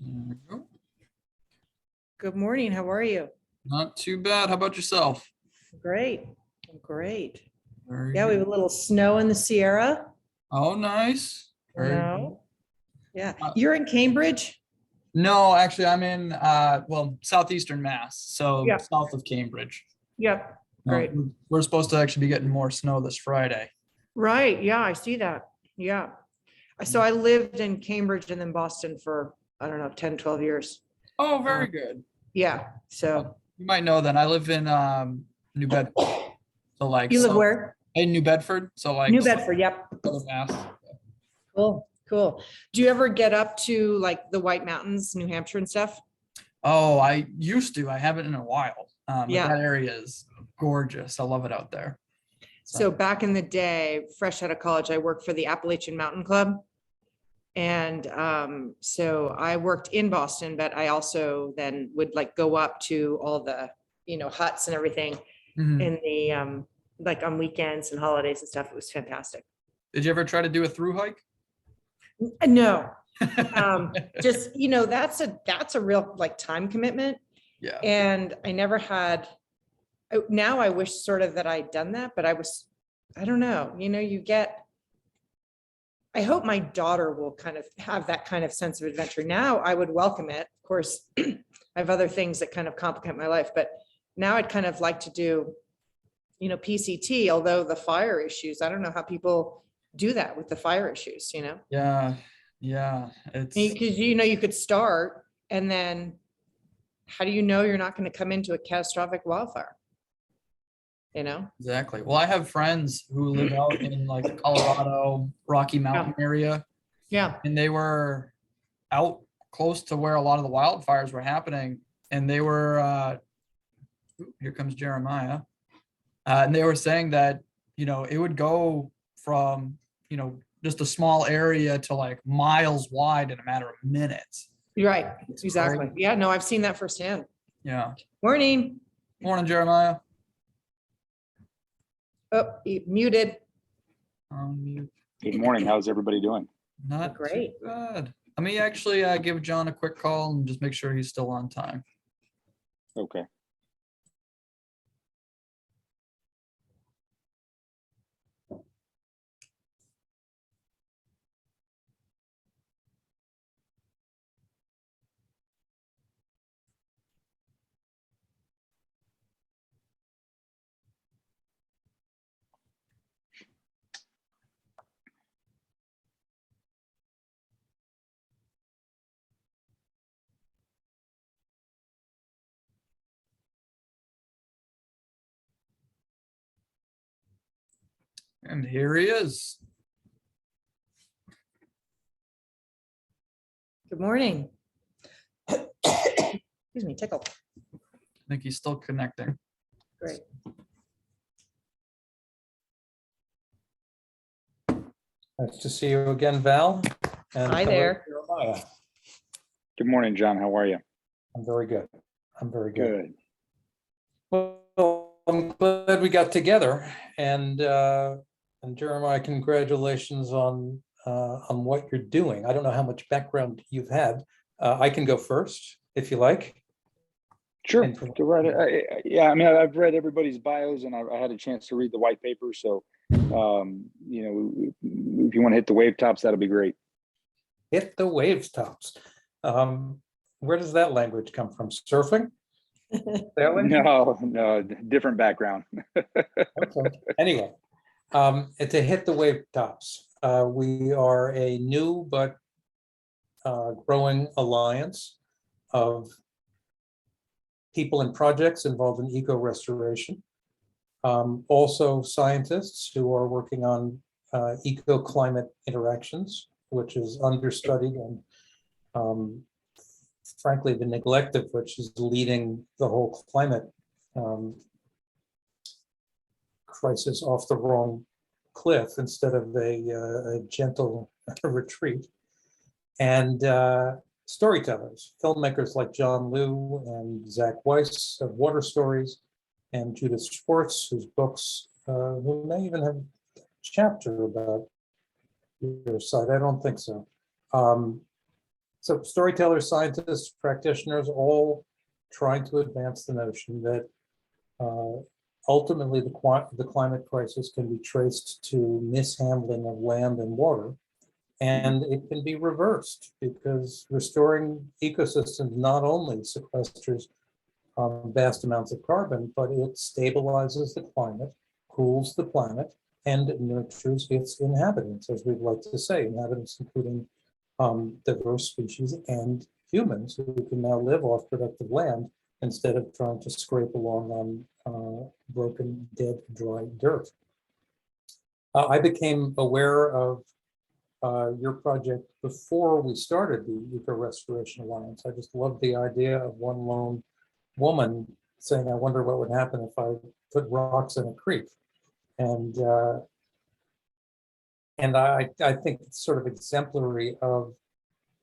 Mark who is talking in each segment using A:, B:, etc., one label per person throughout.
A: There we go.
B: Good morning. How are you?
A: Not too bad. How about yourself?
B: Great. Great.
A: Very
B: Yeah, we
A: good.
B: have a little snow in the Sierra.
A: Oh, nice. Very good.
B: No. Yeah.
A: Uh,
B: You're in Cambridge?
A: No, actually, I'm in well, southeastern Mass, so
B: Yeah.
A: south of Cambridge.
B: Yep.
A: No,
B: Great.
A: we're supposed to actually be getting more snow this Friday.
B: Right. Yeah, I see that. Yeah. So I lived in Cambridge and then Boston for, I don't know, 10, 12 years.
A: Oh, very good.
B: Yeah. So
A: You might know that I live in New Bedford. So like
B: you live where?
A: in New Bedford, so like
B: New Bedford. Yep.
A: southern Mass.
B: Cool. Cool. Do you ever get up to like the White Mountains, New Hampshire and stuff?
A: Oh, I used to. I haven't in a while. But
B: Yeah.
A: that area is gorgeous. I love it out there.
B: So back in the day, fresh out of college, I worked for the Appalachian Mountain Club. And so I worked in Boston, but I also then would like go up to all the, huts and everything
A: Mhm.
B: in the, like on weekends and holidays and stuff. It was fantastic.
A: Did you ever try to do a through hike?
B: No, just, that's a real like time commitment.
A: Yeah.
B: And I never had, now I wish sort of that I'd done that, but I don't know, I hope my daughter will kind of have that kind of sense of adventure. Now I would welcome it. Of course, I have other things that kind of complicate my life, but now I'd kind of like to do, PCT, although the fire issues, I don't know how people do that with the fire issues,
A: Yeah. Yeah. It's
B: because, you could start and then how do you know you're not going to come into a catastrophic wildfire?
A: exactly. Well, I have friends who live out in like the Colorado Rocky Mountain area,
B: Yeah.
A: and they were out close to where a lot of the wildfires were happening. And they were, here comes Jeremiah. And they were saying that, it would go from, just a small area to like miles wide in a matter of minutes.
B: You're right.
A: It's
B: Exactly.
A: crazy.
B: Yeah, no, I've seen that firsthand.
A: Yeah.
B: Morning.
A: Morning, Jeremiah.
B: Oh, muted.
C: Good morning. How's everybody doing?
A: Not
B: Great.
A: too bad. Let me actually give John a quick call and just make sure he's still on time.
C: Okay.
A: And here he is.
B: Good morning. Excuse me, tickle.
A: I think he's still connecting.
B: Great.
D: Nice to see you again, Val. And
B: Hi
D: hello,
B: there.
D: Jeremiah.
C: Good morning, John. How are you?
D: I'm very good. I'm very good.
C: Good.
D: Well, I'm glad we got together, and Jeremiah, congratulations on what you're doing. I don't know how much background you've had. I can go first if you like.
C: Sure.
D: And
C: Go right. Yeah, I mean, I've read everybody's bios, and I had a chance to read the white paper. So, if you want to hit the wave tops, that'll be great.
D: Hit the waves tops. Where does that language come from? Surfing? Sailing?
C: No, different background.
D: Okay. Anyway, to hit the wave tops, we are a new but growing alliance of people and projects involved in eco-restoration. Also scientists who are working on eco-climate interactions, which is understudied and frankly, the neglect of which is leading the whole climate crisis off the wrong cliff instead of a gentle retreat. And storytellers, filmmakers like John Liu and Zach Weiss of Water Stories, and Judith Schwartz, whose books, who may even have a chapter about your site. I don't think so. So storytellers, scientists, practitioners, all trying to advance the notion that ultimately the climate crisis can be traced to mishandling of land and water. And it can be reversed because restoring ecosystems not only sequesters vast amounts of carbon, but it stabilizes the climate, cools the planet, and nurtures its inhabitants, as we'd like to say, inhabitants including diverse species and humans who can now live off productive land instead of trying to scrape along on broken, dead, dry dirt. I became aware of your project before we started the Eco Restoration Alliance. I just loved the idea of one lone woman saying, I wonder what would happen if I put rocks in a creek. And I think it's sort of exemplary of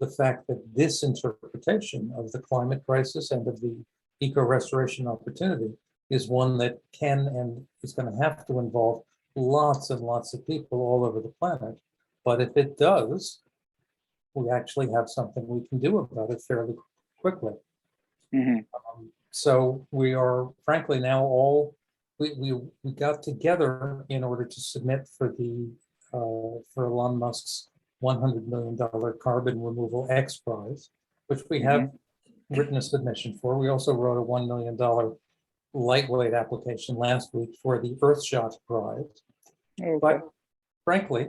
D: the fact that this interpretation of the climate crisis and of the eco restoration opportunity is one that can and is going to have to involve lots and lots of people all over the planet. But if it does, we actually have something we can do about it fairly quickly.
C: Mhm.
D: So we are frankly now all, we got together in order to submit for the for Elon Musk's $100 million carbon removal X Prize, which we have written a submission for. We also wrote a $1 million lightweight application last week for the Earthshot Prize.
C: Okay.
D: But frankly,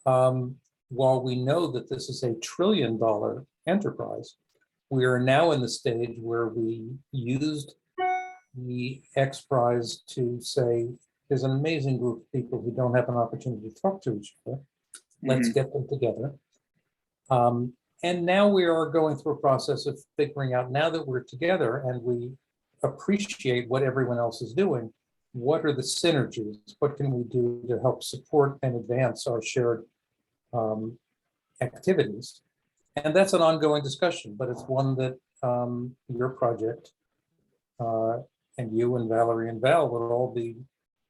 D: while we know that this is a $1 trillion enterprise, we are now in the stage where we used the X Prize to say, there's an amazing group of people who don't have an opportunity to talk to each other. Let's get them together. And now we are going through a process of figuring out, now that we're together and we appreciate what everyone else is doing, what are the synergies? What can we do to help support and advance our shared activities? And that's an ongoing discussion, but it's one that your project and you and Valerie and Val will all be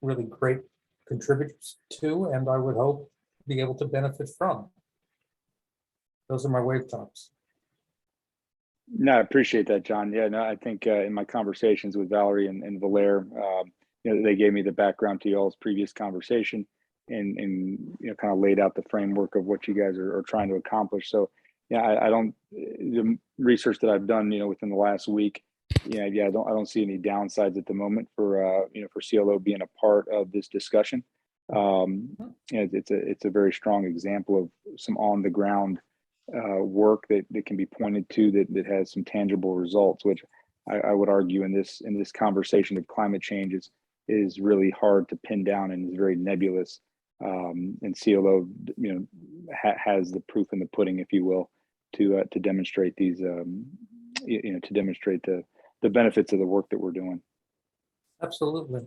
D: really great contributors to, and I would hope be able to benefit from. Those are my wave tops.
C: No, I appreciate that, John. Yeah, no, I think in my conversations with Valerie and Valaire, they gave me the background to y'all's previous conversation and kind of laid out the framework of what you guys are trying to accomplish. So yeah, I don't, the research that I've done, within the last week, I don't see any downsides at the moment for for CLO being a part of this discussion. It's a very strong example of some on the ground work that can be pointed to that has some tangible results, which I would argue in this conversation of climate change is really hard to pin down and is very nebulous. And CLO, has the proof in the pudding, if you will, to demonstrate these, to demonstrate the benefits of the work that we're doing.
D: Absolutely.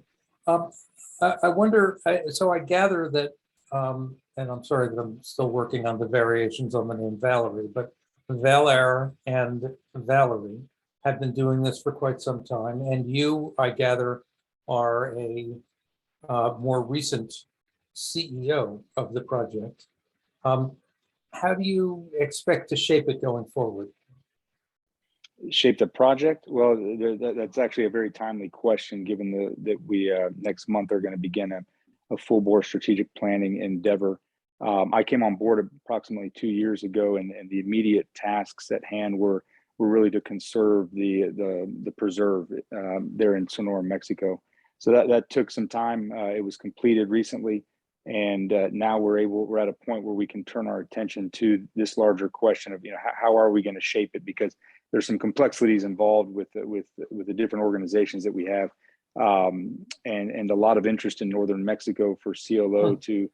D: I wonder, so I gather that, and I'm sorry that I'm still working on the variations on the name Valerie, but Valaire and Valerie have been doing this for quite some time. And you, I gather, are a more recent CEO of the project. How do you expect to shape it going forward?
C: Shape the project? Well, that's actually a very timely question, given that we next month are going to begin a full bore strategic planning endeavor. I came on board approximately 2 years ago, and the immediate tasks at hand were really to conserve the preserve there in Sonora, Mexico. So that took some time. It was completed recently, and now we're at a point where we can turn our attention to this larger question of how are we going to shape it, because there's some complexities involved with the different organizations that we have, and a lot of interest in northern Mexico for CLO to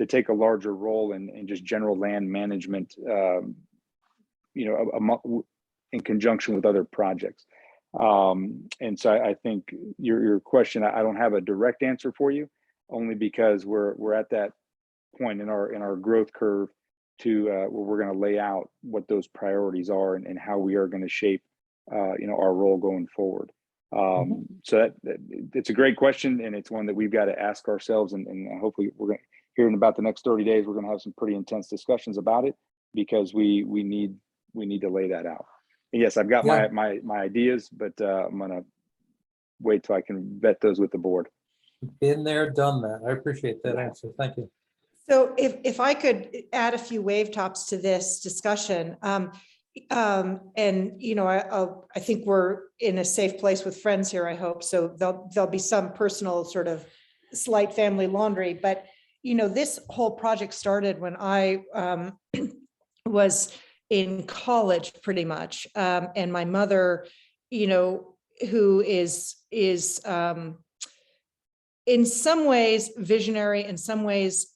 C: take a larger role in just general land management, in conjunction with other projects. And so I think your question, I don't have a direct answer for you, only because we're at that point in our growth curve to where we're going to lay out what those priorities are and how we are going to shape our role going forward. So that it's a great question, and it's one that we've got to ask ourselves, and hopefully we're going to hear in about the next 30 days, we're going to have some pretty intense discussions about it, because we need we need to lay that out. And yes, I've got
D: Yeah.
C: my ideas, but I'm gonna wait till I can vet those with the board.
D: Been there, done that. I appreciate that answer. Thank you.
B: So if I could add a few wave tops to this discussion, and I think we're in a safe place with friends here, I hope. So there'll be some personal sort of slight family laundry, but this whole project started when I was in college pretty much. And my mother, who is in some ways visionary, in some ways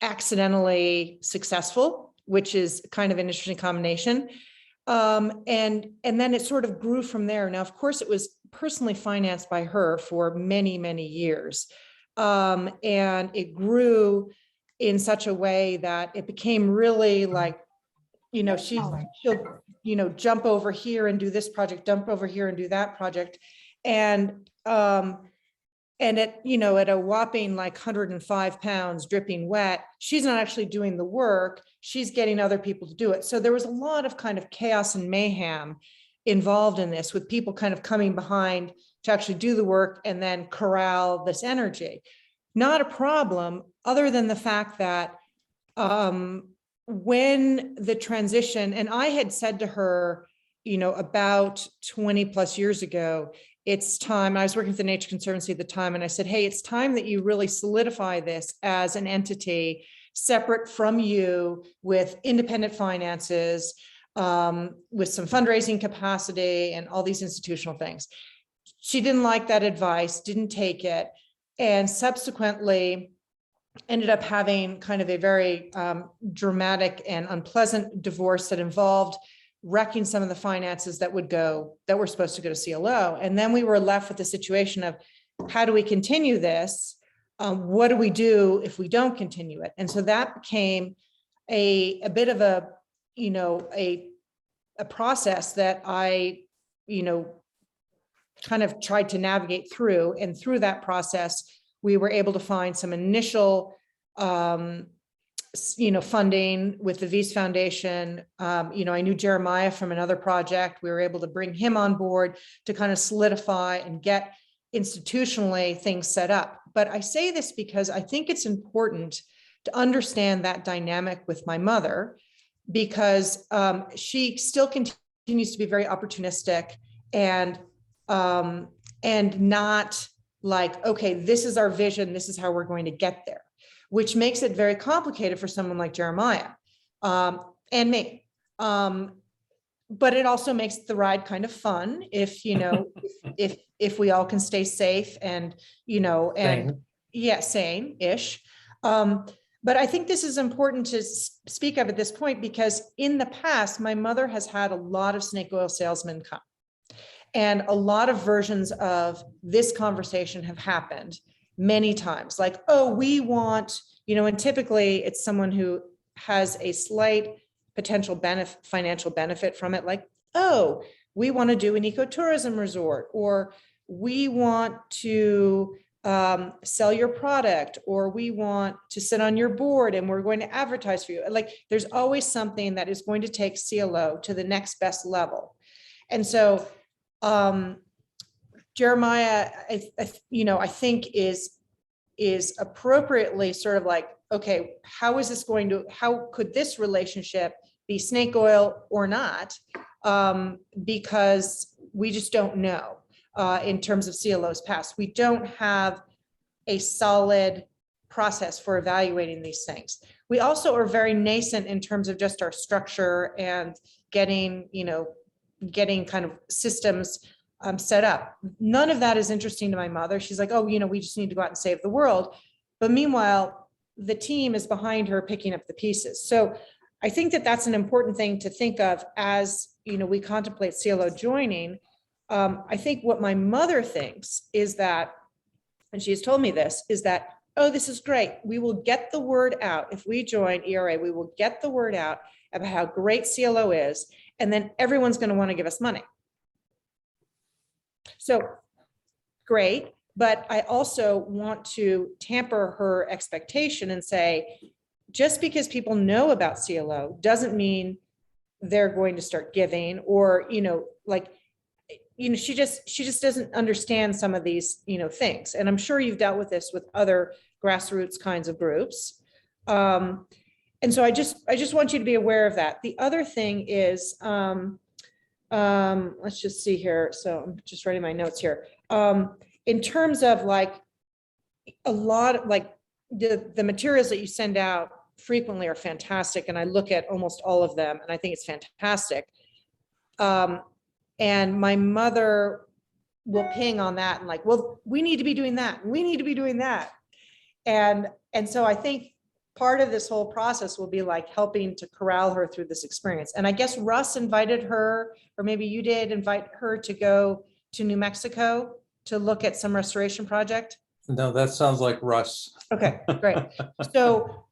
B: accidentally successful, which is kind of an interesting combination. And then it sort of grew from there. Now, of course, it was personally financed by her for many, many years. And it grew in such a way that it became really like, she'll jump over here and do this project, jump over here and do that project. And at a whopping like 105 pounds dripping wet, she's not actually doing the work. She's getting other people to do it. So there was a lot of kind of chaos and mayhem involved in this, with people kind of coming behind to actually do the work and then corral this energy. Not a problem, other than the fact that when the transition, and I had said to her, about 20 plus years ago, it's time. I was working with the Nature Conservancy at the time, and I said, hey, it's time that you really solidify this as an entity separate from you, with independent finances, with some fundraising capacity and all these institutional things. She didn't like that advice, didn't take it, and subsequently ended up having kind of a very dramatic and unpleasant divorce that involved wrecking some of the finances that were supposed to go to CLO. And then we were left with the situation of, how do we continue this? What do we do if we don't continue it? And so that became a bit of a process that I, kind of tried to navigate through. And through that process, we were able to find some initial funding with the Weiss Foundation. I knew Jeremiah from another project. We were able to bring him on board to kind of solidify and get institutionally things set up. But I say this because I think it's important to understand that dynamic with my mother, because she still continues to be very opportunistic and not like, okay, this is our vision, this is how we're going to get there, which makes it very complicated for someone like Jeremiah and me. But it also makes the ride kind of fun if if we all can stay safe and sane-ish. But I think this is important to speak of at this point, because in the past, my mother has had a lot of snake oil salesmen come, and a lot of versions of this conversation have happened many times. Like, oh, we want, and typically it's someone who has a slight potential financial benefit from it. Like, oh, we want to do an ecotourism resort, or we want to sell your product, or we want to sit on your board and we're going to advertise for you. Like, there's always something that is going to take CLO to the next best level. And so Jeremiah, I think is appropriately sort of like, okay, how could this relationship be snake oil or not? Because we just don't know in terms of CLO's past. We don't have a solid process for evaluating these things. We also are very nascent in terms of just our structure and getting kind of systems set up. None of that is interesting to my mother. She's like, oh, we just need to go out and save the world. But meanwhile, the team is behind her picking up the pieces. So I think that that's an important thing to think of as, we contemplate CLO joining. I think what my mother thinks is that, and she has told me this, is that, oh, this is great. We will get the word out. If we join ERA, we will get the word out about how great CLO is. And then everyone's going to want to give us money. So great. But I also want to tamper her expectation and say, just because people know about CLO doesn't mean they're going to start giving, or, like, she just doesn't understand some of these, things. And I'm sure you've dealt with this with other grassroots kinds of groups. And so I just want you to be aware of that. The other thing is, let's just see here. So I'm just writing my notes here. In terms of like a lot of like the materials that you send out frequently are fantastic. And I look at almost all of them and I think it's fantastic. And my mother will ping on that and like, well, we need to be doing that. We need to be doing that. And so I think part of this whole process will be like helping to corral her through this experience. And I guess Russ invited her, or maybe you did invite her to go to New Mexico to look at some restoration project.
D: No, that sounds like Russ.
B: Okay, great. So,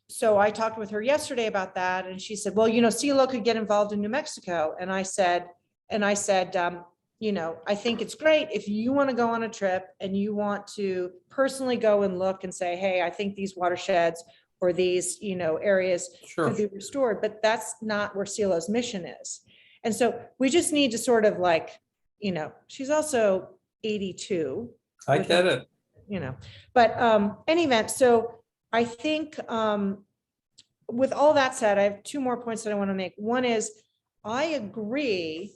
B: so I talked with her yesterday about that, and she said, well, CELO could get involved in New Mexico. And I said, I think it's great if you want to go on a trip and you want to personally go and look and say, hey, I think these watersheds or these, areas
D: Sure.
B: could be restored, but that's not where CELO's mission is. And so we just need to sort of like, she's also 82.
D: I get it.
B: But any event, so I think with all that said, I have two more points that I want to make. One is I agree.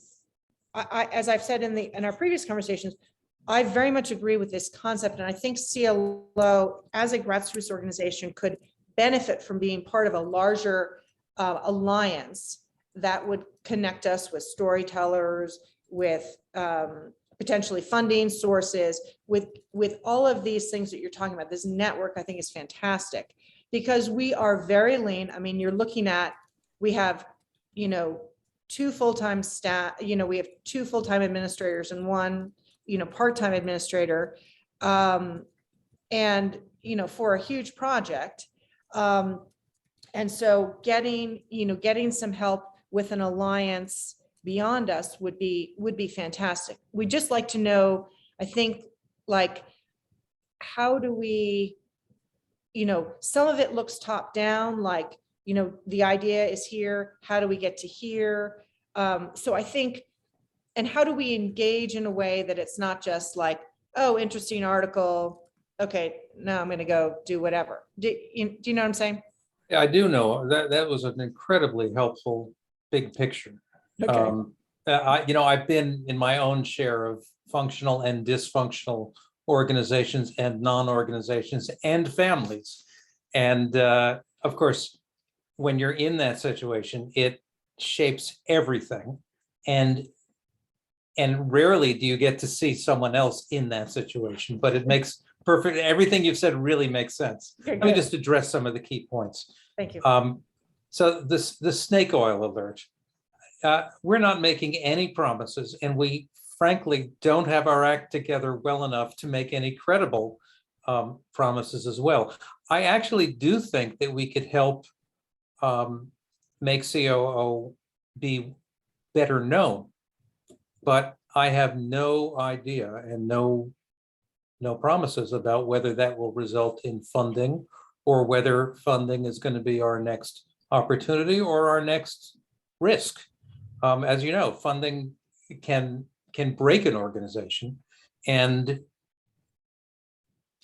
B: As I've said in our previous conversations, I very much agree with this concept. And I think CELO as a grassroots organization could benefit from being part of a larger alliance that would connect us with storytellers, with potentially funding sources, with all of these things that you're talking about. This network, I think, is fantastic because we are very lean. I mean, you're looking at, we have, two full-time staff, we have two full-time administrators and one, part-time administrator. And, for a huge project. And so getting some help with an alliance beyond us would be fantastic. We'd just like to know, I think, like, how do we, some of it looks top down, like, the idea is here, how do we get to here? So I think, and how do we engage in a way that it's not just like, oh, interesting article, okay, now I'm going to go do whatever. Do you know what I'm saying?
D: Yeah, I do know that was an incredibly helpful big picture.
B: Okay.
D: I've been in my own share of functional and dysfunctional organizations and non-organizations and families. And of course, when you're in that situation, it shapes everything. And rarely do you get to see someone else in that situation, but it makes perfect, everything you've said really makes sense.
B: Okay,
D: Let me
B: good.
D: just address some of the key points.
B: Thank you.
D: So the snake oil alert, we're not making any promises, and we frankly don't have our act together well enough to make any credible promises as well. I actually do think that we could help make COO be better known, but I have no idea and no promises about whether that will result in funding or whether funding is going to be our next opportunity or our next risk. As you know, funding can break an organization, and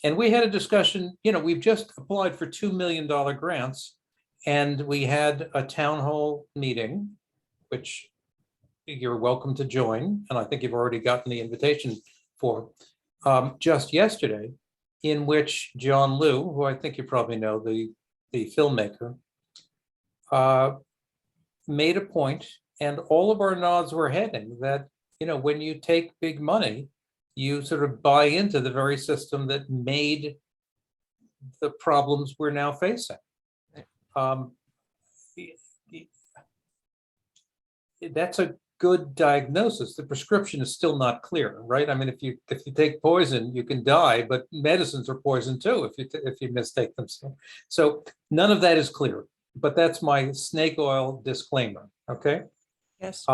D: we had a discussion. We've just applied for $2 million grants, and we had a town hall meeting, which you're welcome to join, and I think you've already gotten the invitation for just yesterday, in which John Liu, who I think you probably know, the filmmaker, made a point, and all of our nods were heading that, when you take big money, you sort of buy into the very system that made the problems we're now facing. That's a good diagnosis. The prescription is still not clear, right? I mean, if you take poison, you can die, but medicines are poison too if you mistake them. So none of that is clear, but that's my snake oil disclaimer. Okay.
B: Yes.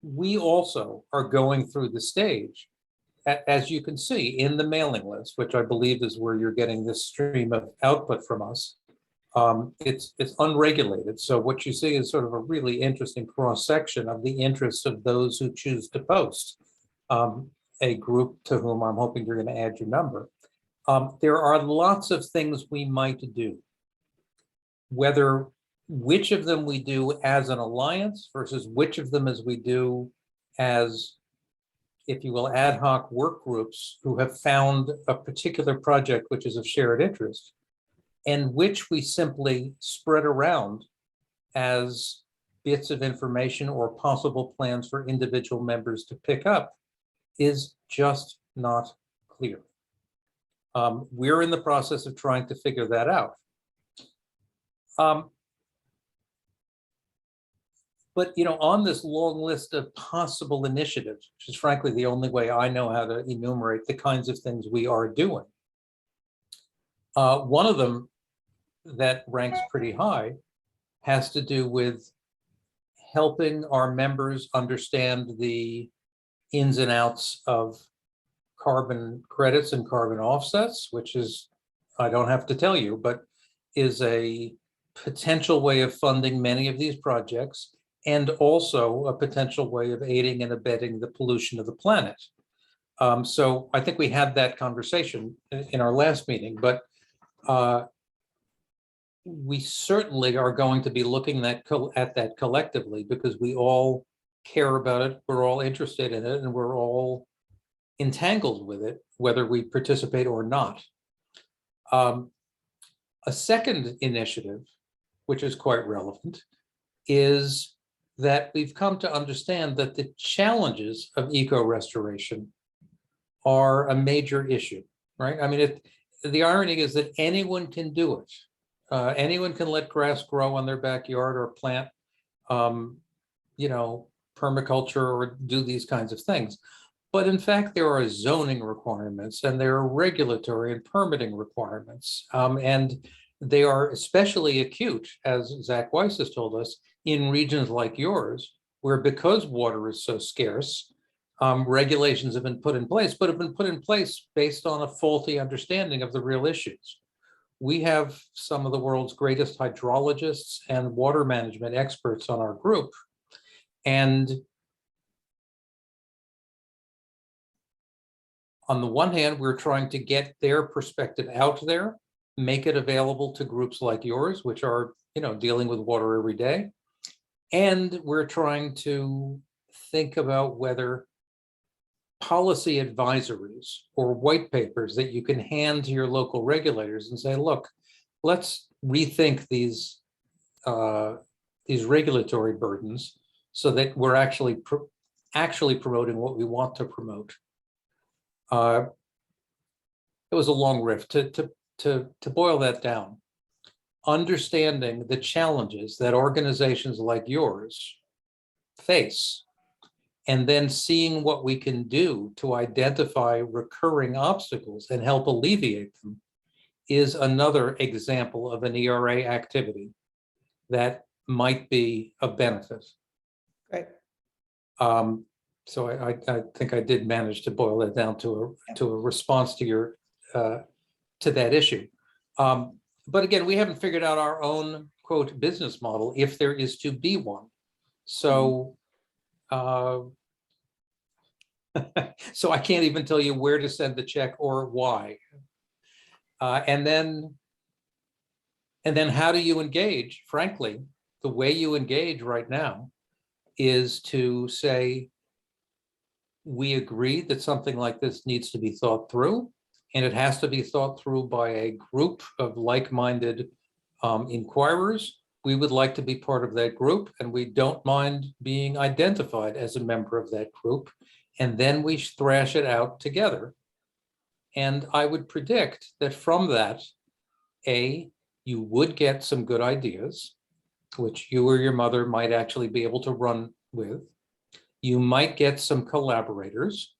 D: We also are going through the stage, as you can see in the mailing list, which I believe is where you're getting this stream of output from us. It's unregulated. So what you see is sort of a really interesting cross section of the interests of those who choose to post. A group to whom I'm hoping you're going to add your number. There are lots of things we might do. Which of them we do as an alliance versus which of them as we do as, if you will, ad hoc work groups who have found a particular project which is of shared interest, and which we simply spread around as bits of information or possible plans for individual members to pick up, is just not clear. We're in the process of trying to figure that out. But on this long list of possible initiatives, which is frankly the only way I know how to enumerate the kinds of things we are doing, one of them that ranks pretty high has to do with helping our members understand the ins and outs of carbon credits and carbon offsets, which is, I don't have to tell you, but is a potential way of funding many of these projects, and also a potential way of aiding and abetting the pollution of the planet. So I think we had that conversation in our last meeting, but we certainly are going to be looking at that collectively, because we all care about it, we're all interested in it, and we're all entangled with it, whether we participate or not. A second initiative, which is quite relevant, is that we've come to understand that the challenges of eco-restoration are a major issue, right? I mean, the irony is that anyone can do it. Anyone can let grass grow on their backyard or plant, permaculture or do these kinds of things. But in fact, there are zoning requirements and there are regulatory and permitting requirements. And they are especially acute, as Zach Weiss has told us, in regions like yours, where because water is so scarce, regulations have been put in place, but have been put in place based on a faulty understanding of the real issues. We have some of the world's greatest hydrologists and water management experts on our group. And on the one hand, we're trying to get their perspective out there, make it available to groups like yours, which are, dealing with water every day. And we're trying to think about whether policy advisories or white papers that you can hand to your local regulators and say, look, let's rethink these regulatory burdens so that we're actually promoting what we want to promote. It was a long riff. To boil that down, understanding the challenges that organizations like yours face, and then seeing what we can do to identify recurring obstacles and help alleviate them, is another example of an ERA activity that might be of benefit.
B: Right.
D: So I think I did manage to boil that down to a response to your to that issue. But again, we haven't figured out our own, quote, business model, if there is to be one. So so I can't even tell you where to send the check or why. And then how do you engage? Frankly, the way you engage right now is to say, we agree that something like this needs to be thought through, and it has to be thought through by a group of like-minded inquirers. We would like to be part of that group, and we don't mind being identified as a member of that group. And then we thrash it out together. And I would predict that from that, you would get some good ideas, which you or your mother might actually be able to run with. You might get some collaborators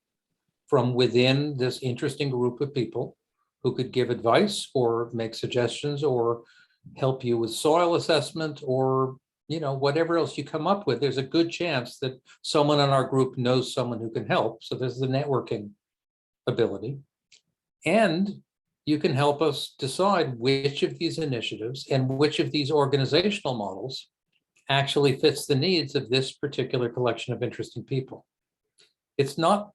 D: from within this interesting group of people who could give advice or make suggestions or help you with soil assessment or whatever else you come up with. There's a good chance that someone in our group knows someone who can help. So there's the networking ability. And you can help us decide which of these initiatives and which of these organizational models actually fits the needs of this particular collection of interesting people. It's not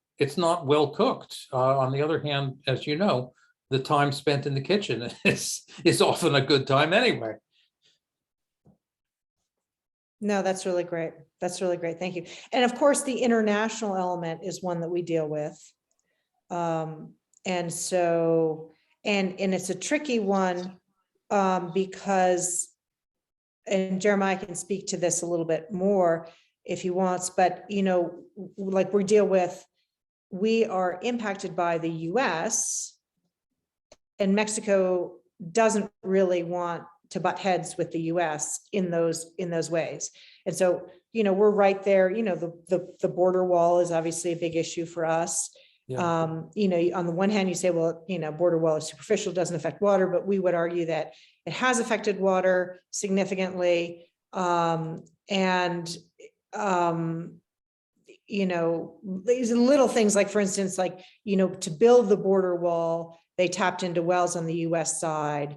D: well cooked. On the other hand, as you know, the time spent in the kitchen is often a good time anyway.
B: No, that's really great. That's really great. Thank you. And of course, the international element is one that we deal with. And so, and it's a tricky one because, and Jeremiah can speak to this a little bit more if he wants, but you know, like we are impacted by the US, and Mexico doesn't really want to butt heads with the US in those ways. And so, you know, we're right there, you know, the border wall is obviously a big issue for us.
D: Yeah.
B: You know, on the one hand, you say, well, you know, border wall is superficial, doesn't affect water, but we would argue that it has affected water significantly. You know, these little things like, for instance, like, you know, to build the border wall, they tapped into wells on the US side,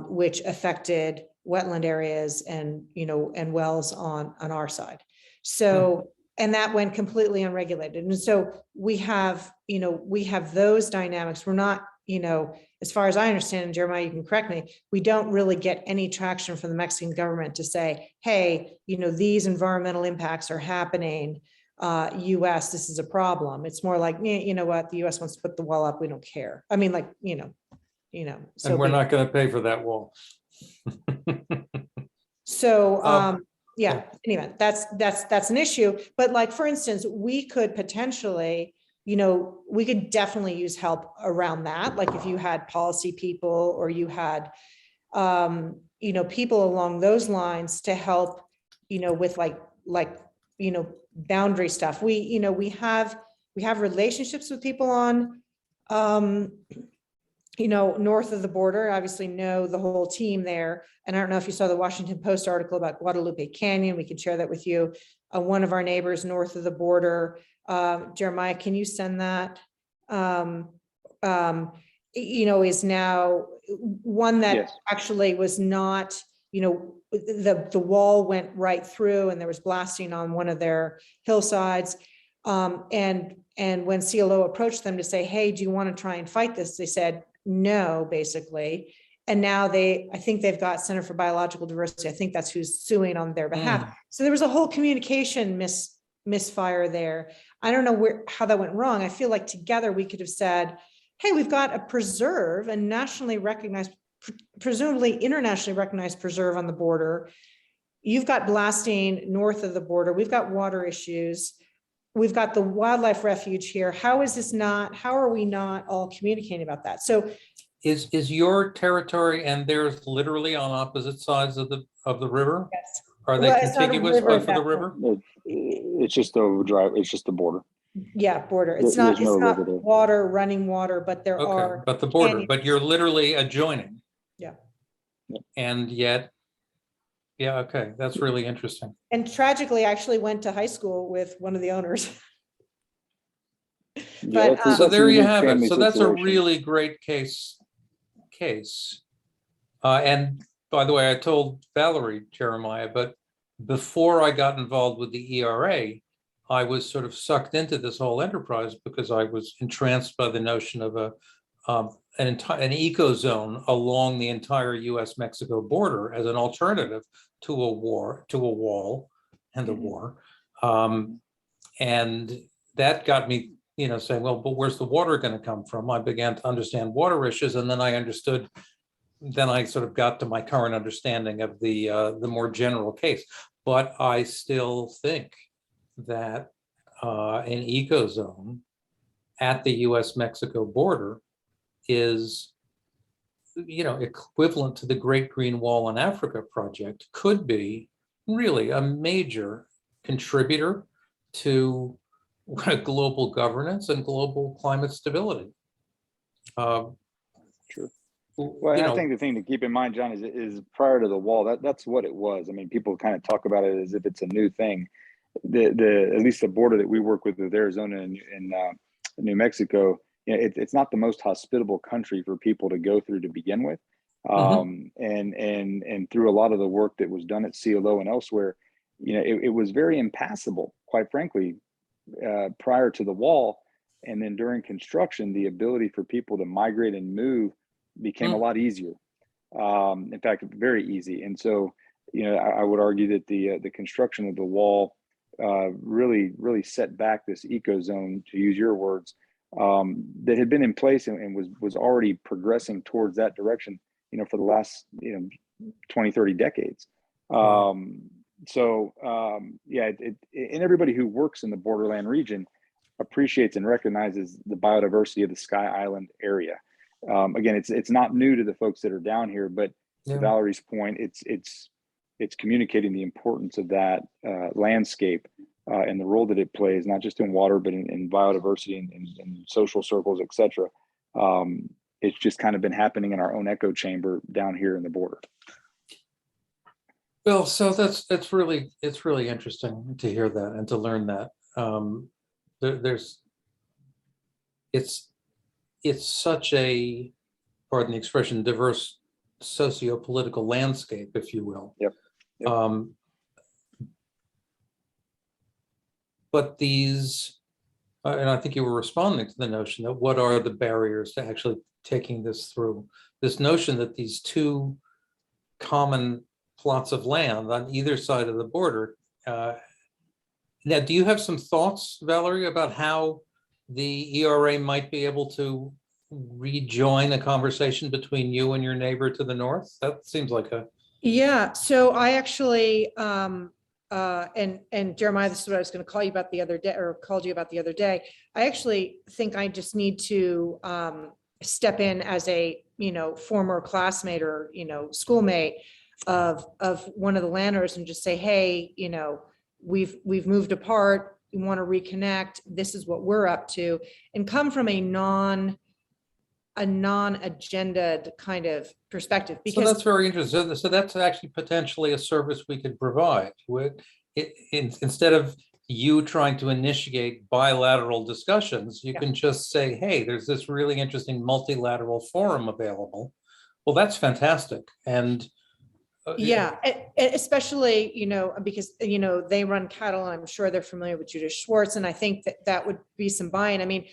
B: which affected wetland areas and, you know, and wells on our side. So, and that went completely unregulated. And so we have, you know, we have those dynamics. We're not, you know, as far as I understand, and Jeremiah, you can correct me, we don't really get any traction from the Mexican government to say, hey, you know, these environmental impacts are happening. US, this is a problem. It's more like, you know what, the US wants to put the wall up, we don't care. I mean, like, you know. So
D: And we're not going to pay for that wall.
B: So, yeah, anyway, that's an issue. But like, for instance, we could potentially, you know, we could definitely use help around that. Like if you had policy people or you had, you know, people along those lines to help, you know, with like, you know, boundary stuff. We, you know, we have relationships with people on, you know, north of the border, obviously know the whole team there. And I don't know if you saw the Washington Post article about Guadalupe Canyon. We can share that with you. One of our neighbors north of the border, Jeremiah, can you send that? You know, is now one that
C: Yes.
B: actually was not, you know, the wall went right through and there was blasting on one of their hillsides. And when CLO approached them to say, hey, do you want to try and fight this? They said, no, basically. And now I think they've got Center for Biological Diversity. I think that's who's suing on their behalf. So there was a whole communication misfire there. I don't know how that went wrong. I feel like together we could have said, hey, we've got a preserve, a nationally recognized, presumably internationally recognized preserve on the border. You've got blasting north of the border. We've got water issues. We've got the wildlife refuge here. How are we not all communicating about that? So
D: is your territory and theirs literally on opposite sides of the river?
B: yes.
D: Are they contiguous for the river?
C: It's just the drive. It's just the border.
B: Yeah, border.
C: There's
B: It's
C: no
B: not
C: river there.
B: water, running water, but there
D: Okay,
B: are.
D: but the border,
B: canyons.
D: but you're literally adjoining.
B: Yeah.
D: And yet, yeah, okay, that's really interesting.
B: And tragically, I actually went to high school with one of the owners.
C: Yeah,
B: But,
D: So
C: that's a
D: there you
C: unique
D: have it.
C: family
D: So that's a
C: situation.
D: really great case. And by the way, I told Valerie, Jeremiah, but before I got involved with the ERA, I was sort of sucked into this whole enterprise because I was entranced by the notion of an eco-zone along the entire US-Mexico border as an alternative to a wall and a war. And that got me, you know, saying, well, but where's the water going to come from? I began to understand water issues, and then I sort of got to my current understanding of the more general case. But I still think that an ecozone at the US-Mexico border is, you know, equivalent to the Great Green Wall in Africa project, could be really a major contributor to global governance and global climate stability.
C: True. Well, and I think the thing to keep in mind, John, is prior to the wall, that's what it was. I mean, people kind of talk about it as if it's a new thing. At least the border that we work with Arizona and New Mexico it's not the most hospitable country for people to go through to begin with. And through a lot of the work that was done at CLO and elsewhere, it was very impassable, quite frankly, prior to the wall. And then during construction, the ability for people to migrate and move became a lot easier. In fact, very easy. And so, I would argue that the construction of the wall really set back this eco zone, to use your words, that had been in place and was already progressing towards that direction, for the last 20, 30 decades. And everybody who works in the borderland region appreciates and recognizes the biodiversity of the Sky Island area. Again, it's not new to the folks that are down here, but to Valerie's point, it's communicating the importance of that landscape and the role that it plays, not just in water, but in biodiversity and social circles, et cetera. It's just kind of been happening in our own echo chamber down here in the border.
D: Well, so it's really interesting to hear that and to learn that. It's such a, pardon the expression, diverse socio-political landscape, if you will.
C: Yep.
D: But these, and I think you were responding to the notion that what are the barriers to actually taking this through? This notion that these two common plots of land on either side of the border. Now, do you have some thoughts, Valerie, about how the ERA might be able to rejoin a conversation between you and your neighbor to the north? That seems like a...
B: Yeah, so I actually, and Jeremiah, this is what I was going to call you about the other day, or called you about the other day. I actually think I just need to step in as a, former classmate or, schoolmate of one of the landowners and just say, hey, we've moved apart. We want to reconnect. This is what we're up to, and come from a non-agendaed kind of perspective. Because
D: so that's very interesting. So that's actually potentially a service we could provide with it, instead of you trying to initiate bilateral discussions, you can just say, hey, there's this really interesting multilateral forum available. Well, that's fantastic. And
B: especially, because, they run cattle, and I'm sure they're familiar with Judith Schwartz. And I think that would be some buy-in. I mean,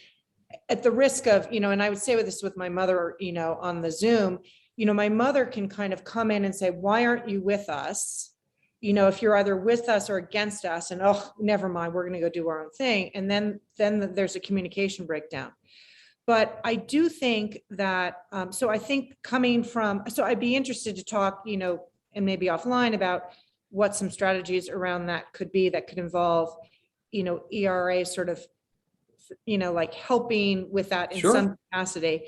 B: at the risk of, and I would say this with my mother, on the Zoom, my mother can kind of come in and say, why aren't you with us? If you're either with us or against us, and, oh, never mind, we're going to go do our own thing. And then there's a communication breakdown. But I do think that, so I think so I'd be interested to talk, and maybe offline, about what some strategies around that could be, that could involve, ERA sort of, like helping with that in some capacity.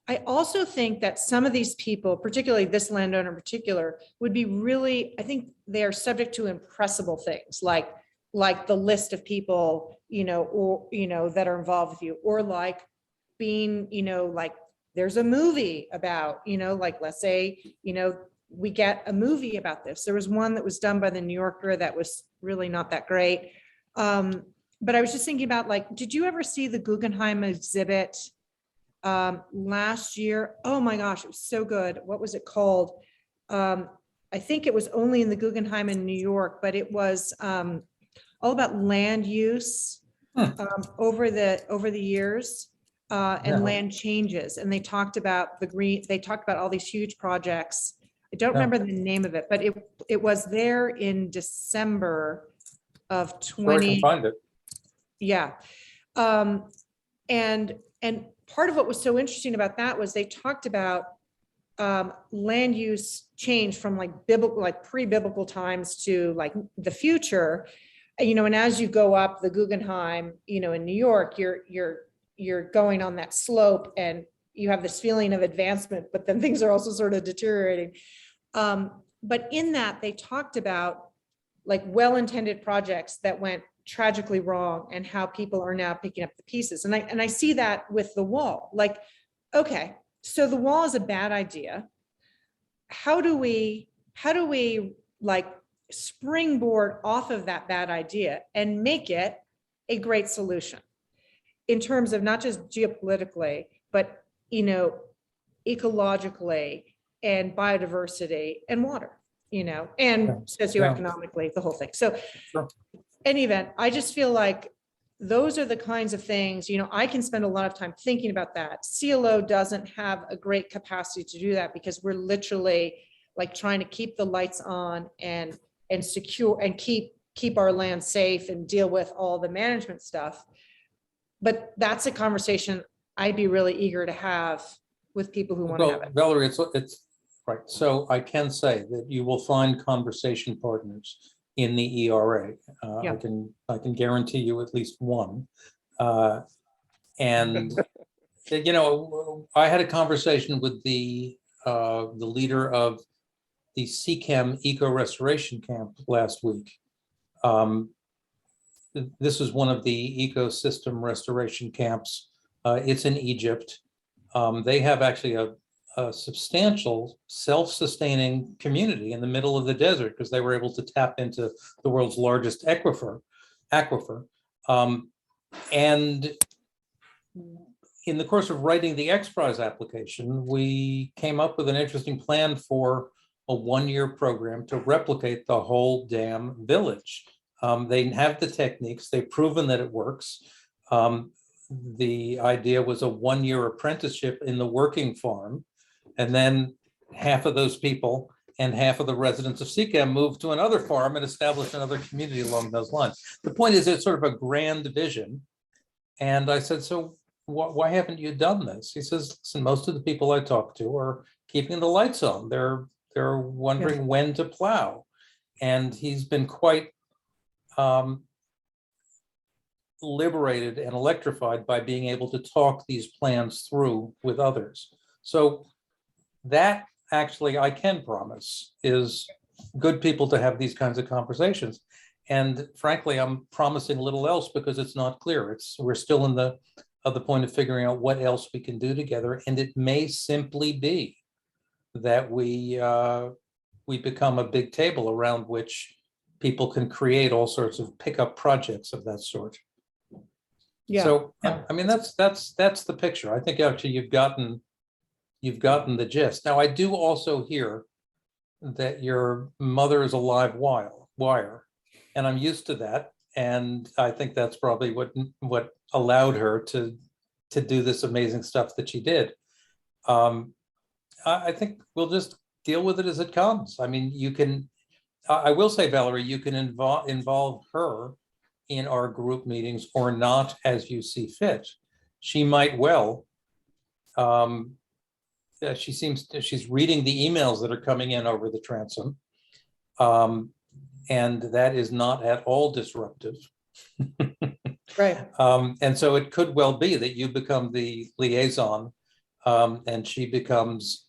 B: I also think that some of these people, particularly this landowner in particular, would be really, I think they are subject to impressible things, like the list of people, or, that are involved with you, or like being, like there's a movie about, like, let's say, we get a movie about this. There was one that was done by the New Yorker that was really not that great. But I was just thinking about, like, did you ever see the Guggenheim exhibit last year? Oh my gosh, it was so good. What was it called? I think it was only in the Guggenheim in New York, but it was all about land use over the years and land changes. And they talked about all these huge projects. I don't remember the name of it, but it was there in December of 20.
D: I can find it.
B: Yeah. And part of what was so interesting about that was they talked about land use change from like pre-biblical times to like the future, and as you go up the Guggenheim, in New York, you're going on that slope and you have this feeling of advancement, but then things are also sort of deteriorating. But in that, they talked about like well-intended projects that went tragically wrong and how people are now picking up the pieces. And I see that with the wall. Like, okay, so the wall is a bad idea. How do we like springboard off of that bad idea and make it a great solution? in terms of not just geopolitically, but, ecologically and biodiversity and water, and
D: Yeah.
B: socioeconomically, the whole thing. So
D: Sure.
B: any event, I just feel like those are the kinds of things, I can spend a lot of time thinking about that. CLO doesn't have a great capacity to do that because we're literally like trying to keep the lights on and secure and keep our land safe and deal with all the management stuff. But that's a conversation I'd be really eager to have with people who want to have
D: Well,
B: it.
D: Valerie, it's right. So I can say that you will find conversation partners in the ERA.
B: Yeah.
D: I can guarantee you at least one. And I had a conversation with the leader of the CCAM Eco Restoration Camp last week. This is one of the ecosystem restoration camps. It's in Egypt. They have actually a substantial self-sustaining community in the middle of the desert because they were able to tap into the world's largest aquifer. And in the course of writing the X Prize application, we came up with an interesting plan for a one-year program to replicate the whole damn village. They have the techniques, they've proven that it works. The idea was a one-year apprenticeship in the working farm, and then half of those people and half of the residents of CCAM moved to another farm and established another community along those lines. The point is, it's sort of a grand vision. And I said, so why haven't you done this? He says, listen, most of the people I talk to are keeping the lights on. They're wondering when to plow. And he's been quite liberated and electrified by being able to talk these plans through with others. So that actually I can promise is good people to have these kinds of conversations. And frankly, I'm promising little else because it's not clear. We're still in the point of figuring out what else we can do together. And it may simply be that we become a big table around which people can create all sorts of pickup projects of that sort.
B: Yeah.
D: So, I mean, that's the picture. I think actually you've gotten the gist. Now, I do also hear that your mother is a live wire, and I'm used to that. And I think that's probably what allowed her to do this amazing stuff that she did. I think we'll just deal with it as it comes. I mean, I will say, Valerie, you can involve her in our group meetings or not as you see fit. She might well. She's reading the emails that are coming in over the transom. And that is not at all disruptive.
B: Right.
D: And so it could well be that you become the liaison and she becomes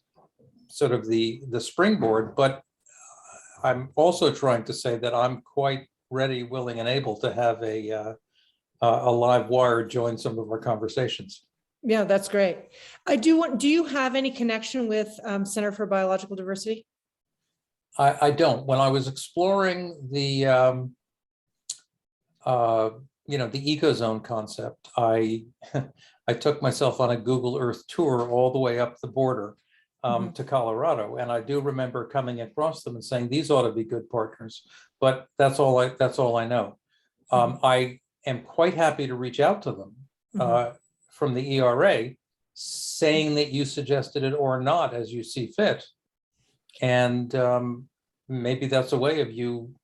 D: sort of the springboard. But I'm also trying to say that I'm quite ready, willing, and able to have a live wire join some of our conversations.
B: Yeah, that's great. Do you have any connection with Center for Biological Diversity?
D: I don't. When I was exploring the ecozone concept, I took myself on a Google Earth tour all the way up the border to Colorado, and I do remember coming across them and saying these ought to be good partners. But that's all I know. I am quite happy to reach out to them from the ERA, saying that you suggested it or not as you see fit. And maybe that's a way of you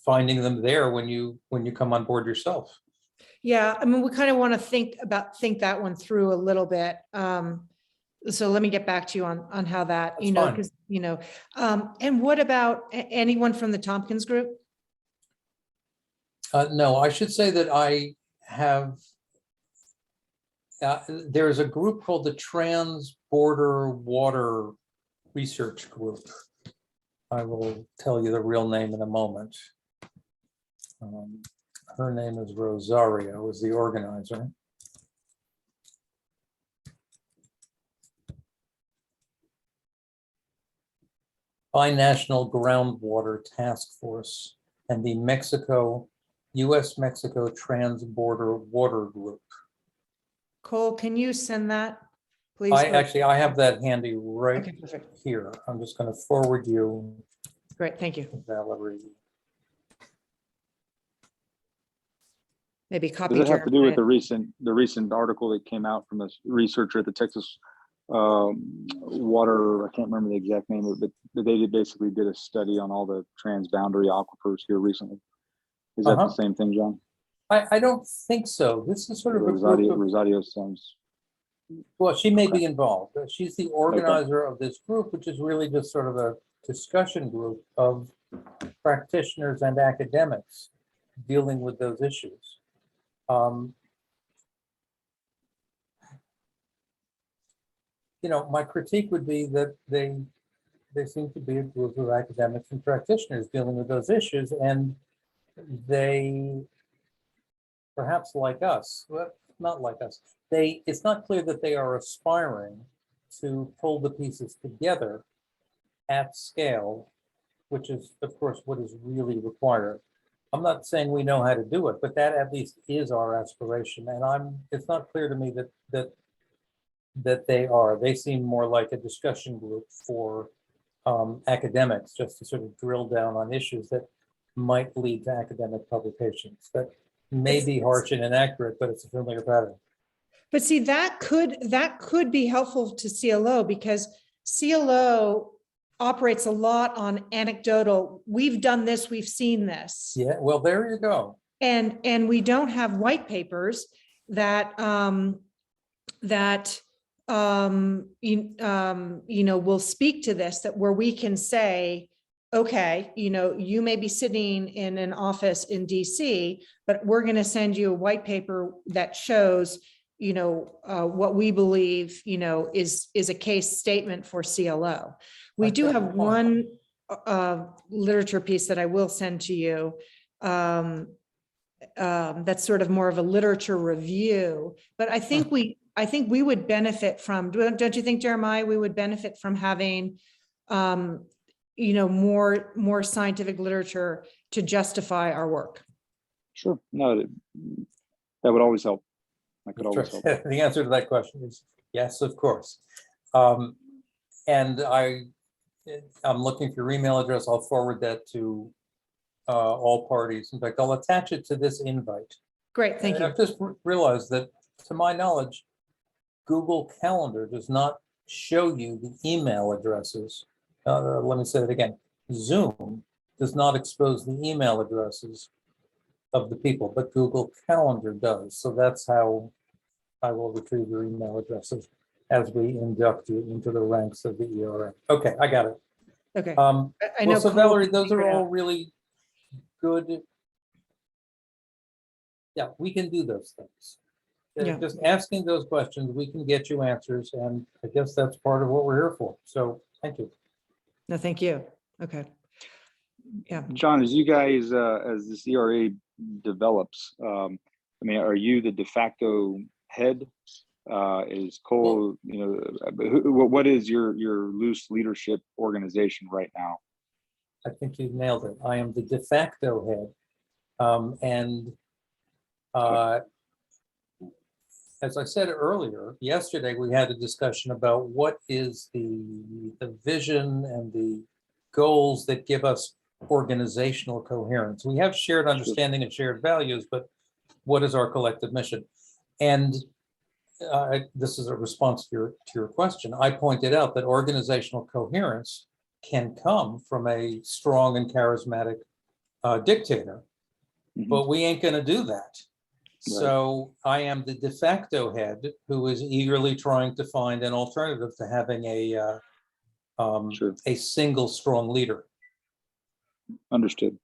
D: finding them there when you come on board yourself.
B: Yeah, I mean, we kind of want to think that one through a little bit. So let me get back to you on how that,
D: That's fine.
B: because, and what about anyone from the Tompkins group?
D: No, I should say that I have, there's a group called the Trans-Border Water Research Group. I will tell you the real name in a moment. Her name is Rosario, is the organizer. Binational Groundwater Task Force and the U.S.-Mexico Trans-Border Water Group.
B: Cole, can you send that, please?
D: I have that handy right
B: Okay, perfect.
D: here. I'm just going to forward you,
B: Great, thank you.
D: Valerie.
B: Maybe copy
C: Does it have to do with
B: Jeremiah.
C: the recent article that came out from a researcher at the Texas water, I can't remember the exact name of it, but they basically did a study on all the transboundary aquifers here recently. Is that the same thing, John?
D: I don't think so. This is sort of a group of,
C: Rosario sounds.
D: well, she may
C: Okay.
D: be involved. She's the organizer of this group, which is really just sort of a discussion group of practitioners and academics dealing with those issues. You know, my critique would be that they seem to be a group of academics and practitioners dealing with those issues, and they, perhaps like us, well, not like us, it's not clear that they are aspiring to pull the pieces together at scale, which is, of course, what is really required. I'm not saying we know how to do it, but that at least is our aspiration. And it's not clear to me that they seem more like a discussion group for academics, just to sort of drill down on issues that might lead to academic publications. That may be harsh and inaccurate, but it's a familiar pattern.
B: But see, that could be helpful to CLO, because CLO operates a lot on anecdotal. We've done this, we've seen this.
D: Yeah, well, there you go.
B: And we don't have white papers that will speak to this, that where we can say, okay, you may be sitting in an office in DC, but we're going to send you a white paper that shows, what we believe, is a case statement for CLO. We do have one literature piece that I will send to you. That's sort of more of a literature review, but I think we would benefit from, don't you think, Jeremiah, we would benefit from having, more scientific literature to justify our work?
C: Sure. No, that would always help. That could always help.
D: The answer to that question is yes, of course. And I'm looking for your email address. I'll forward that to all parties. In fact, I'll attach it to this invite.
B: Great, thank you.
D: I've just realized that, to my knowledge, Google Calendar does not show you the email addresses. Let me say that again. Zoom does not expose the email addresses of the people, but Google Calendar does. So that's how I will retrieve your email addresses as we induct you into the ranks of the ERA. Okay, I got it.
B: Okay.
D: I know. So Valerie, those are all really good. Yeah, we can do those things.
B: Yeah.
D: Just asking those questions, we can get you answers, and I guess that's part of what we're here for. So thank you.
B: No, thank you. Okay. Yeah.
C: John, as you guys, as this ERA develops, are you the de facto head? Is Cole, what is your loose leadership organization right now?
D: I think you've nailed it. I am the de facto head. As I said earlier, yesterday we had a discussion about what is the vision and the goals that give us organizational coherence. We have shared understanding and shared values, but what is our collective mission? And this is a response to your question. I pointed out that organizational coherence can come from a strong and charismatic dictator, but we ain't going to do that. So I am the de facto head who is eagerly trying to find an alternative to having a single strong leader.
C: Understood.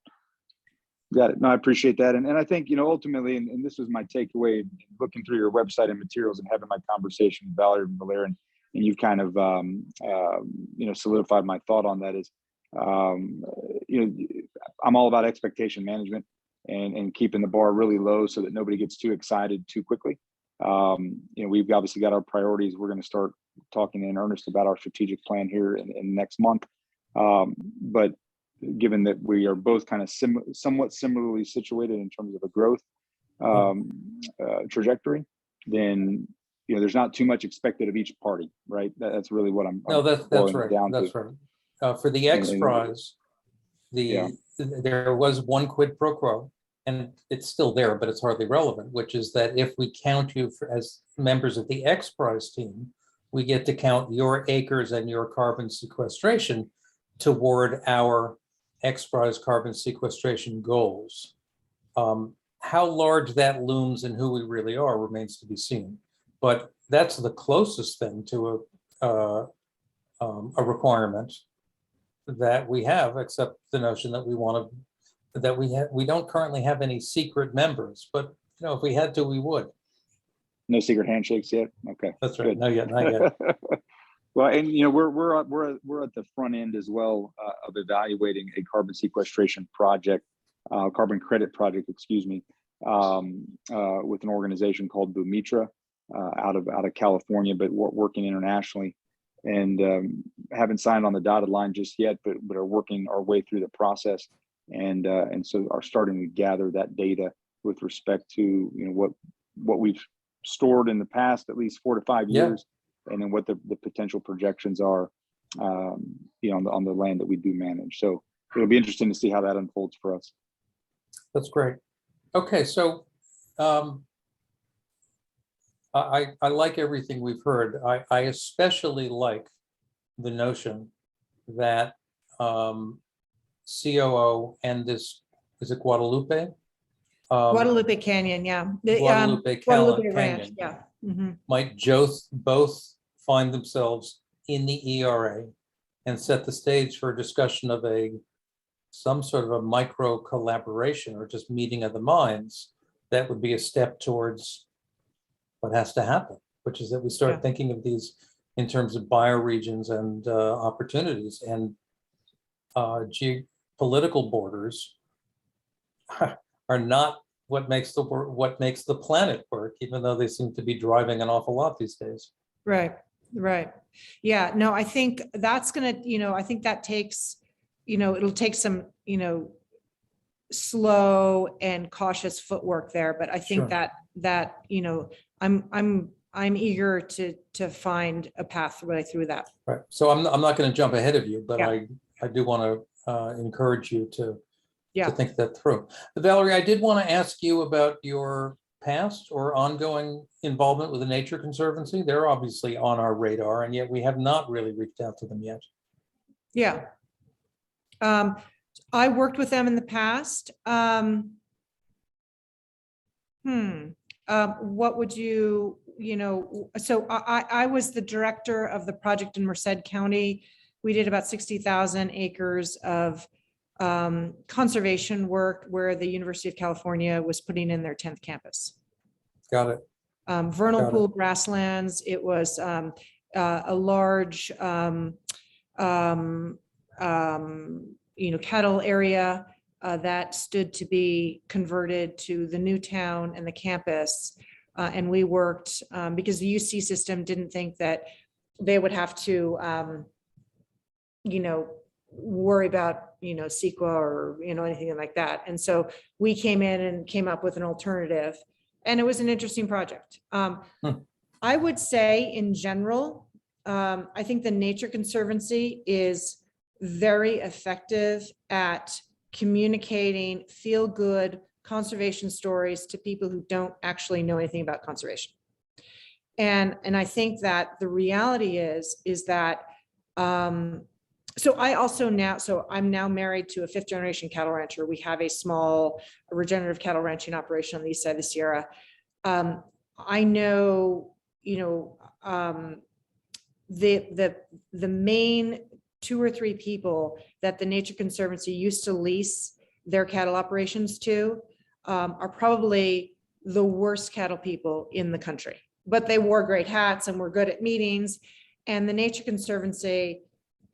C: Got it. No, I appreciate that. And I think, ultimately, and this was my takeaway looking through your website and materials and having my conversation with Valerie and Valera, and you've kind of, solidified my thought on that is, I'm all about expectation management and keeping the bar really low so that nobody gets too excited too quickly. We've obviously got our priorities. We're going to start talking in earnest about our strategic plan here in next month. But given that we are both kind of somewhat similarly situated in terms of a growth trajectory, then there's not too much expected of each party, right? That's really what I'm
D: No, that's
C: boiling it
D: right.
C: down
D: That's
C: to.
D: right. For the X
C: And-
D: Prize,
C: Yeah.
D: there was one quid pro quo, and it's still there, but it's hardly relevant, which is that if we count you as members of the X Prize team, we get to count your acres and your carbon sequestration toward our X Prize carbon sequestration goals. How large that looms and who we really are remains to be seen. But that's the closest thing to a requirement that we have, except the notion that we don't currently have any secret members, but if we had to, we would.
C: No secret handshakes yet. Okay.
D: That's right.
C: Good.
D: Not yet, not yet.
C: Well, and we're at the front end as well of evaluating a carbon sequestration project, carbon credit project, excuse me, with an organization called Bumitra out of California, but working internationally, and haven't signed on the dotted line just yet, but are working our way through the process, and so are starting to gather that data with respect to what we've stored in the past at least 4 to 5 years, and then what the potential projections are, on the land that we do manage. So it'll be interesting to see how that unfolds for us.
D: That's great. Okay, so I like everything we've heard. I especially like the notion that COO and this, is it Guadalupe?
B: Guadalupe Canyon, yeah.
D: Guadalupe
B: Guadalupe Ranch,
D: Canyon
B: yeah. Mhm.
D: might both find themselves in the ERA and set the stage for a discussion of some sort of a micro collaboration or just meeting of the minds. That would be a step towards what has to happen, which is that we start thinking of these in terms of bioregions and opportunities, and geopolitical borders are not what makes the planet work, even though they seem to be driving an awful lot these days.
B: Right. Yeah, no, I think that's gonna, I think that takes, it'll take some, slow and cautious footwork there, but I think
D: Sure.
B: that I'm eager to find a pathway through that.
D: Right. So I'm not going to jump ahead of you, but
B: Yeah.
D: I do want to encourage you to
B: Yeah.
D: think that through. Valerie, I did want to ask you about your past or ongoing involvement with the Nature Conservancy. They're obviously on our radar, and yet we have not really reached out to them yet.
B: Yeah. I worked with them in the past. What would you, so I was the director of the project in Merced County. We did about 60,000 acres of conservation work where the University of California was putting in their 10th campus.
D: Got it.
B: Vernal
D: Got it.
B: pool grasslands. It was a large, cattle area that stood to be converted to the new town and the campus. And we worked because the UC system didn't think that they would have to, worry about, CEQA or, anything like that. And so we came in and came up with an alternative, and it was an interesting project. I would say in general, I think the Nature Conservancy is very effective at communicating feel-good conservation stories to people who don't actually know anything about conservation. And I think that the reality is that, I'm now married to a 5th generation cattle rancher. We have a small regenerative cattle ranching operation on the east side of the Sierra. I know, the main 2 or 3 people that the Nature Conservancy used to lease their cattle operations to are probably the worst cattle people in the country, but they wore great hats and were good at meetings. And the Nature Conservancy,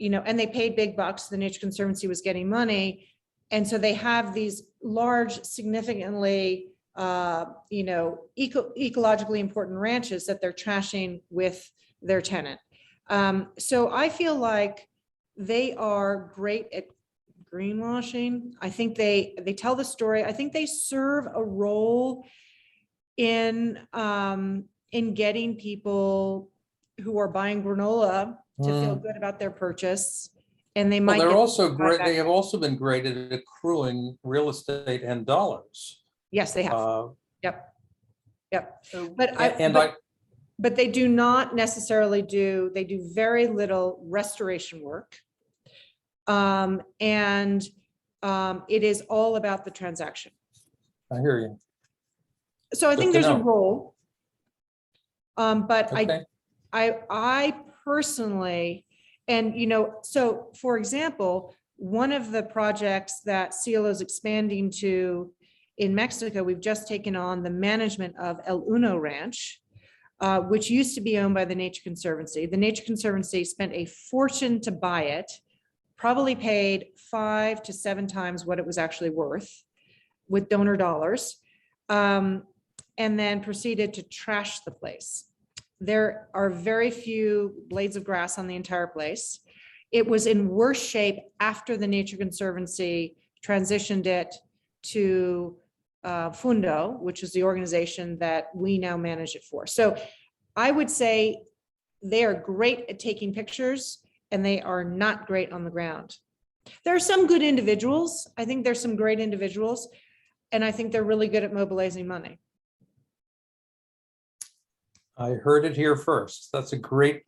B: and they paid big bucks. The Nature Conservancy was getting money. And so they have these large, significantly, ecologically important ranches that they're trashing with their tenant. So I feel like they are great at greenwashing. I think they tell the story. I think they serve a role in in getting people who are buying granola to feel
D: Mm.
B: good about their purchase. And they
D: Well,
B: might
D: they're
B: get.
D: also great.
B: back.
D: They have also been great at accruing real estate and dollars.
B: Yes, they have.
D: Uh,
B: Yep. Yep. But I,
D: And
B: but they do not necessarily they do very little restoration work. And it is all about the transaction.
D: I hear you.
B: So I think
D: Good to
B: there's a
D: know.
B: role. But
D: Okay.
B: I personally, and so for example, one of the projects that CLO is expanding to in Mexico, we've just taken on the management of El Uno Ranch, which used to be owned by the Nature Conservancy. The Nature Conservancy spent a fortune to buy it, probably paid 5 to 7 times what it was actually worth with donor dollars, and then proceeded to trash the place. There are very few blades of grass on the entire place. It was in worse shape after the Nature Conservancy transitioned it to Fundo, which is the organization that we now manage it for. So I would say they are great at taking pictures and they are not great on the ground. There are some good individuals. I think there's some great individuals, and I think they're really good at mobilizing money.
D: I heard it here first. That's a great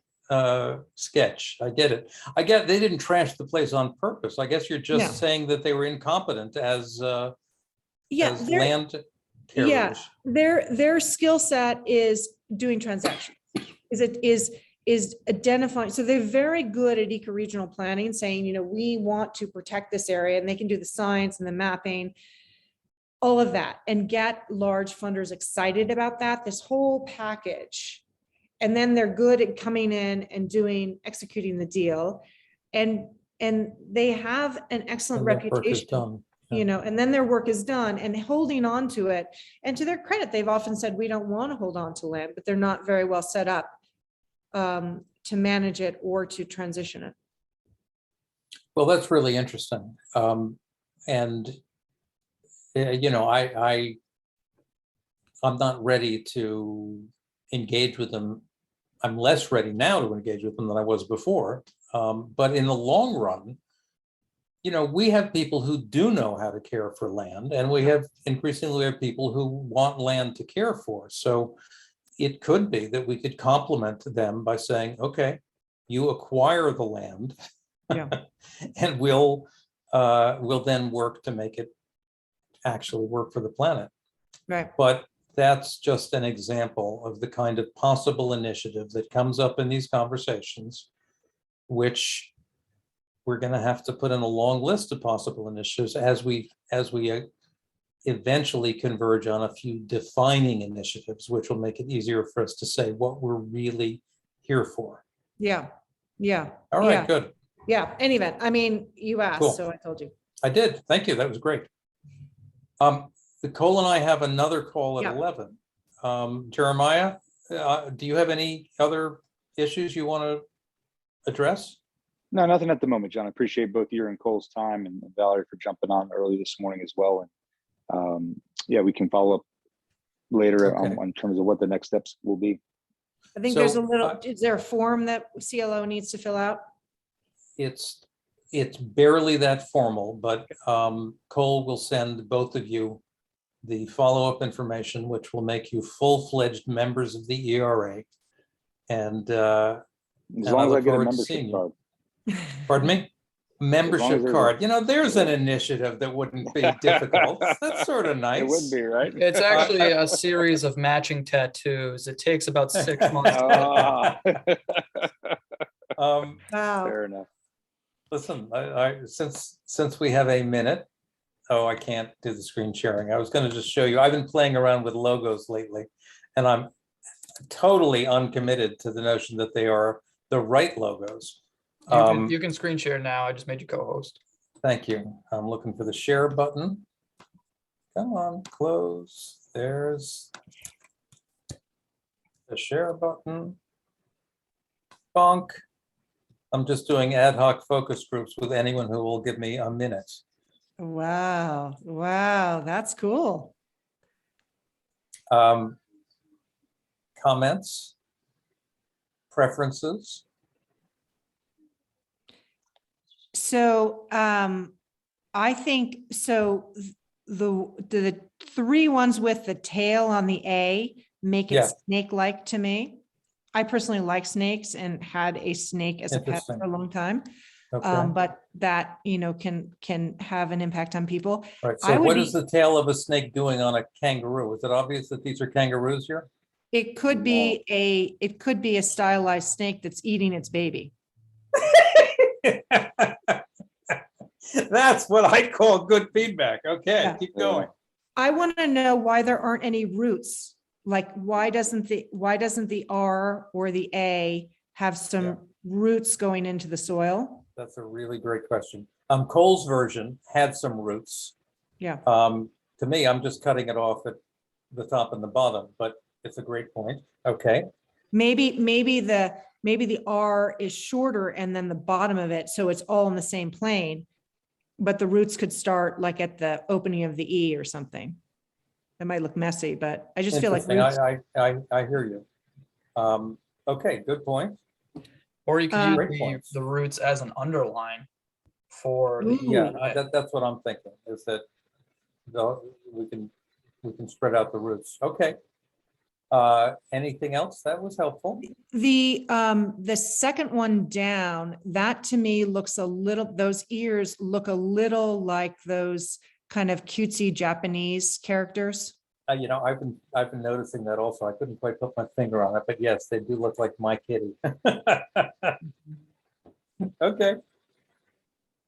D: sketch. I get it. They didn't trash the place on purpose. I guess you're just
B: No.
D: saying that they were incompetent as
B: Yeah,
D: land carriers.
B: their skill set is doing transactions. Is identifying. So they're very good at eco-regional planning, saying, we want to protect this area, and they can do the science and the mapping, all of that, and get large funders excited about that, this whole package. And then they're good at coming in and executing the deal. And they have an excellent
D: And that work is
B: reputation,
D: done. Yeah.
B: and then their work is done and holding on to it. And to their credit, they've often said, we don't want to hold on to land, but they're not very well set up to manage it or to transition it.
D: Well, that's really interesting. And I'm not ready to engage with them. I'm less ready now to engage with them than I was before. But in the long run, we have people who do know how to care for land, and we have increasingly people who want land to care for. So it could be that we could complement them by saying, okay, you acquire the land,
B: Yeah.
D: and we'll then work to make it actually work for the planet.
B: Right.
D: But that's just an example of the kind of possible initiative that comes up in these conversations, which we're going to have to put in a long list of possible initiatives as we eventually converge on a few defining initiatives, which will make it easier for us to say what we're really here for.
B: Yeah. Yeah.
D: All right,
B: Yeah.
D: good.
B: Yeah. Any event, I mean, you asked,
D: Cool.
B: so I told you.
D: I did. Thank you. That was great. Nicole and I have another call at
B: Yeah.
D: 11. Jeremiah, do you have any other issues you want to address?
C: No, nothing at the moment, John. I appreciate both your and Cole's time, and Valerie for jumping on early this morning as well. And yeah, we can follow up later
D: Okay.
C: on terms of what the next steps will be.
B: I think
D: So,
B: there's a little, is there a form that CLO needs to fill out?
D: It's barely that formal, but Cole will send both of you the follow-up information, which will make you full-fledged members of the ERA. And
C: As
D: I
C: long as I
D: look
C: get a
D: forward to
C: membership
D: seeing you.
C: card.
D: Pardon me? Membership
C: there's
D: card. There's an initiative that wouldn't be difficult. That's sort of nice.
C: It would be, right?
A: It's actually a series of matching tattoos. It takes about 6 months. to get done.
C: Ah.
B: Wow.
C: Fair enough.
D: Listen, since we have a minute, I can't do the screen sharing. I was going to just show you. I've been playing around with logos lately, and I'm totally uncommitted to the notion that they are the right logos.
A: You can screen share now. I just made you co-host.
D: Thank you. I'm looking for the share button. Come on, close. There's the share button. Bonk. I'm just doing ad hoc focus groups with anyone who will give me a minute.
B: Wow. Wow. That's cool.
D: comments? Preferences?
B: So I think, so the three ones with the tail on the A make it
D: Yeah.
B: snake-like to me. I personally like snakes and had a snake as a pet for
D: Interesting.
B: a long time.
D: Okay.
B: But that, can have an impact on people.
D: All right.
B: I
D: So
B: would
D: what
B: be-
D: is the tail of a snake doing on a kangaroo? Is it obvious that these are kangaroos here?
B: It could be a stylized snake that's eating its baby.
D: That's what I call good feedback. Okay,
B: Yeah.
D: keep going.
B: I want to know why there aren't any roots. Like, why doesn't the R or the A have some
D: Yeah.
B: roots going into the soil?
D: That's a really great question. Cole's version had some roots.
B: Yeah.
D: To me, I'm just cutting it off at the top and the bottom, but it's a great point. Okay.
B: Maybe the R is shorter and then the bottom of it, so it's all in the same plane. But the roots could start like at the opening of the E or something. That might look messy, but I just feel like
D: Interesting.
B: roots.
D: I hear you. Okay, good point.
A: Or you could use
D: Great points.
A: the roots as an underline for the.
B: Ooh.
D: Yeah,
A: I-
D: that's what I'm thinking, is that we can spread out the roots. Okay. Anything else that was helpful?
B: The second one down, that to me looks a little, those ears look a little like those kind of cutesy Japanese characters.
D: I've been noticing that also. I couldn't quite put my finger on it, but yes, they do look like my kitty. Okay.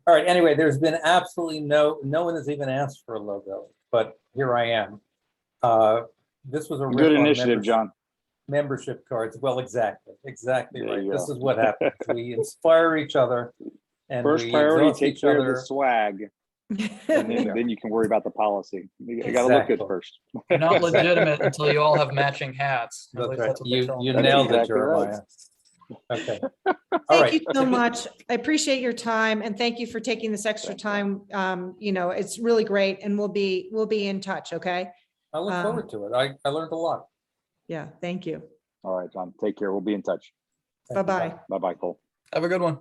D: All right. Anyway, there's been absolutely no one has even asked for a logo, but here I am. This was a
C: Good
D: riff on
C: initiative, John.
D: membership cards. Well, exactly
C: There
D: right.
C: you
D: This
C: go.
D: is what happens. We inspire each other, and
C: First
D: we
C: priority,
D: exhaust
C: take
D: each
C: care of
D: other.
C: the swag, and then you can worry about the policy. You gotta look good
D: Exactly.
C: first.
A: You're not legitimate until you all have matching hats. At
D: That's
A: least
D: right.
A: that's what they tell
D: You
A: me.
C: That's
D: nailed it,
C: exactly right.
D: Jeremiah. Okay. All
B: Thank
D: right.
B: you so much. I appreciate your time and thank you for taking this extra time. It's really great and we'll be in touch. Okay.
D: I look forward to it. I learned a lot.
B: Yeah. Thank you.
C: All right, John, take care. We'll be in touch.
D: Thank you.
B: Bye-bye.
C: Bye-bye, Cole.
A: Have a good one.